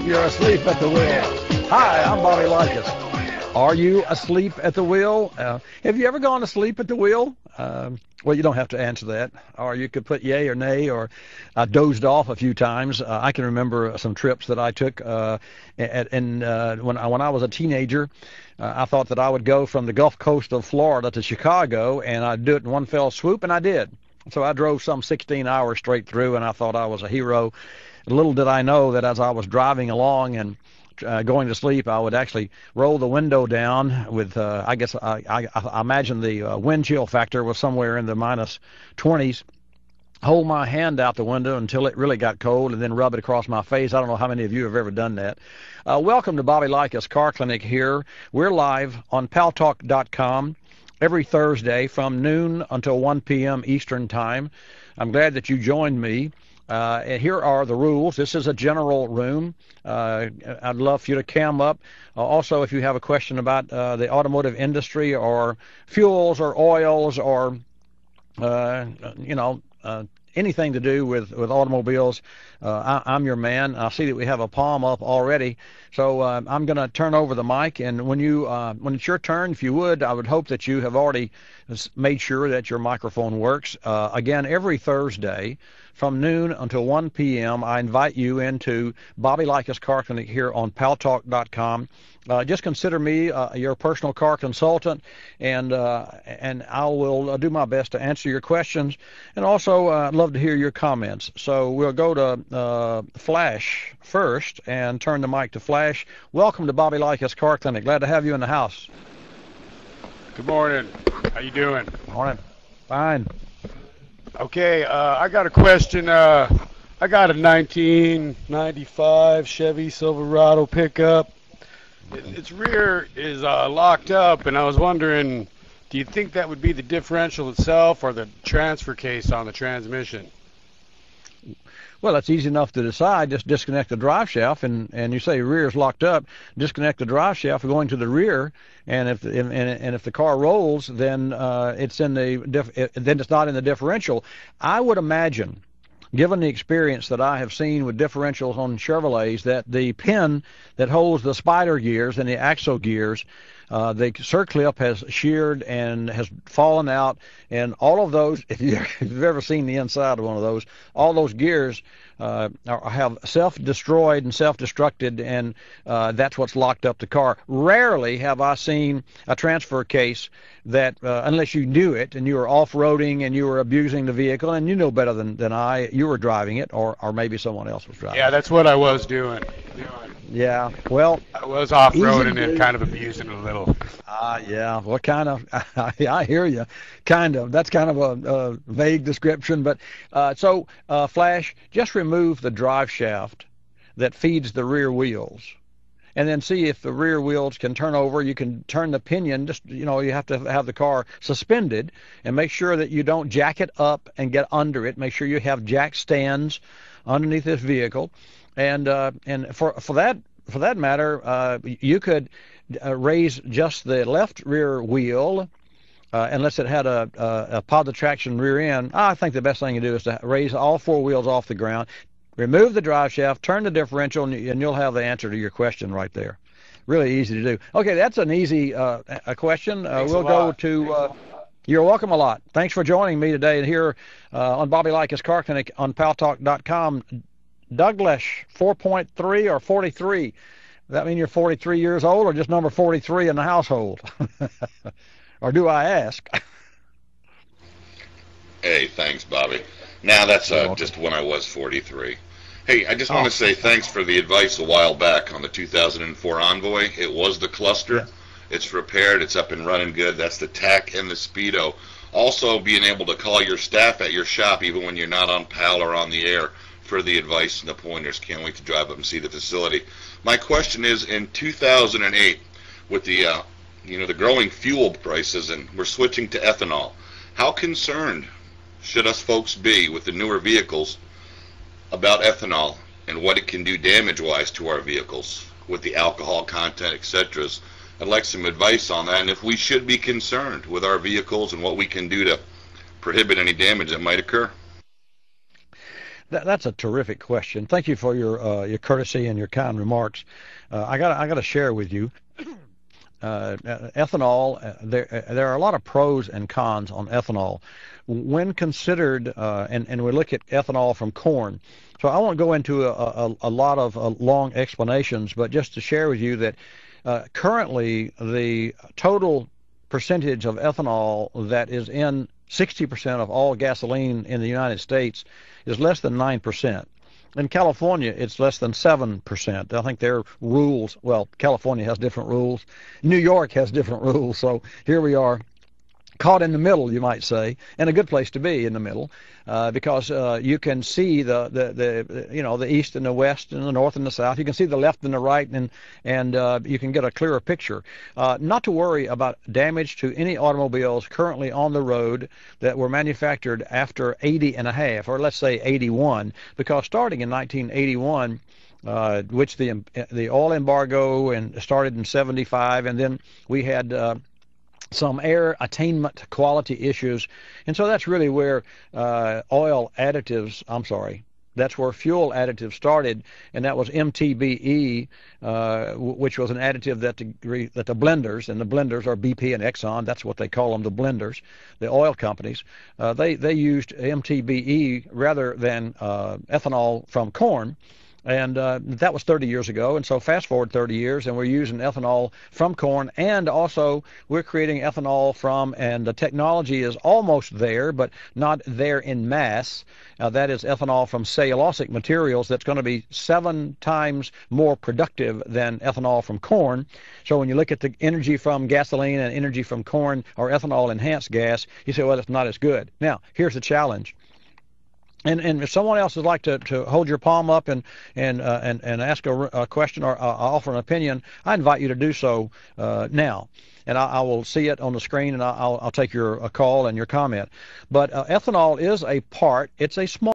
You're asleep at the wheel. Hi, I'm Bobby Likis. Are you asleep at the wheel? Have you ever gone to sleep at the wheel? Well, you don't have to answer that. Or you could put yay or nay, or I dozed off a few times. I can remember some trips that I took when I was a teenager. I thought that I would go from the Gulf Coast of Florida to Chicago, and I'd do it in one fell swoop, and I did. So I drove some 16 hours straight through, and I thought I was a hero. Little did I know that as I was driving along and going to sleep, I would actually roll the window down with, I guess, I imagine the wind chill factor was somewhere in the minus 20s, hold my hand out the window until it really got cold, and then rub it across my face. I don't know how many of you have ever done that. Welcome to Bobby Likis Car Clinic here. We're live on Paltalk.com every Thursday from noon until 1 p.m. Eastern Time. I'm glad that you joined me. And here are the rules. This is a general room. I'd love for you to cam up. Also, if you have a question about the automotive industry or fuels or oils or, anything to do with automobiles, I'm your man. I see that we have a palm up already. So I'm going to turn over the mic. And when it's your turn, if you would, I would hope that you have already made sure that your microphone works. Again, every Thursday, from noon until 1 p.m., I invite you into Bobby Likis Car Clinic here on Paltalk.com. Just consider me your personal car consultant, and I will do my best to answer your questions. And also, I'd love to hear your comments. So we'll go to Flash first and turn the mic to Flash. Welcome to Bobby Likis Car Clinic. Glad to have you in the house. Good morning. How you doing? Morning. Fine. Okay, I got a question. I got a 1995 Chevy Silverado pickup. Its rear is locked up, and I was wondering, do you think that would be the differential itself or the transfer case on the transmission? Well, it's easy enough to decide. Just disconnect the drive shaft, and you say rear is locked up. Disconnect the drive shaft, going to the rear, and if the car rolls, then it's in then it's not in the differential. I would imagine, given the experience that I have seen with differentials on Chevrolets, that the pin that holds the spider gears and the axle gears, the circlip has sheared and has fallen out, and all of those, if you've ever seen the inside of one of those, all those gears have self-destroyed and self-destructed, and that's what's locked up the car. Rarely have I seen a transfer case that, unless you knew it and you were off-roading and you were abusing the vehicle, and you know better than I, you were driving it, or maybe someone else was driving it. Yeah, that's what I was doing. Yeah, well, I was off-roading and kind of abusing it a little. Yeah, well, kind of. I hear you. Kind of. That's kind of a vague description. But so, Flash, just remove the drive shaft that feeds the rear wheels, and then see if the rear wheels can turn over. You can turn the pinion. Just, you have to have the car suspended, and make sure that you don't jack it up and get under it. Make sure you have jack stands underneath this vehicle, and for that matter, you could raise just the left rear wheel, unless it had a pod traction rear end. I think the best thing to do is to raise all four wheels off the ground, remove the drive shaft, turn the differential, and you'll have the answer to your question right there. Really easy to do. Okay, that's an easy a question. We'll go to... You're welcome a lot. Thanks for joining me today here on Bobby Likis Car Clinic on Paltalk.com. Douglas, 4.3 or 43? Does that mean you're 43 years old, or just number 43 in the household? Or do I ask? Hey, thanks, Bobby. Now that's just when I was 43. Hey, I just want to say thanks for the advice a while back on the 2004 Envoy. It was the cluster. Yeah. It's repaired. It's up and running good. That's the tack and the speedo. Also, being able to call your staff at your shop, even when you're not on PAL or on the air, for the advice and the pointers. Can't wait to drive up and see the facility. My question is, in 2008, with the the growing fuel prices, and we're switching to ethanol, how concerned should us folks be with the newer vehicles about ethanol and what it can do damage-wise to our vehicles with the alcohol content, etc.? I'd like some advice on that, and if we should be concerned with our vehicles and what we can do to prohibit any damage that might occur. That's a terrific question. Thank you for your courtesy and your kind remarks. I got to share with you. Ethanol, there are a lot of pros and cons on ethanol when considered, and we look at ethanol from corn. So I won't go into a lot of long explanations, but just to share with you that currently the total percentage of ethanol that is in 60% of all gasoline in the United States is less than 9%. In California, it's less than 7%. I think their rules, well, California has different rules. New York has different rules. So here we are, caught in the middle, you might say, and a good place to be in the middle, because you can see the east and the west and the north and the south. You can see the left and the right, and you can get a clearer picture. Not to worry about damage to any automobiles currently on the road that were manufactured after 80 and a half, or let's say 81, because starting in 1981, which the oil embargo and started in 75, and then we had some air attainment quality issues, and so that's really where fuel additives started, and that was MTBE, which was an additive that the blenders, and the blenders are BP and Exxon, that's what they call them, the blenders, the oil companies, they used MTBE rather than ethanol from corn. And that was 30 years ago. And so fast forward 30 years, and we're using ethanol from corn, and also we're creating ethanol from, and the technology is almost there, but not there in mass. That is ethanol from cellulosic materials that's going to be 7 times more productive than ethanol from corn. So when you look at the energy from gasoline and energy from corn or ethanol enhanced gas, you say, well, it's not as good. Now, here's the challenge. And if someone else would like to hold your palm up and ask a question or offer an opinion, I invite you to do so now. And I will see it on the screen, and I'll take your call and your comment. But ethanol is it's a small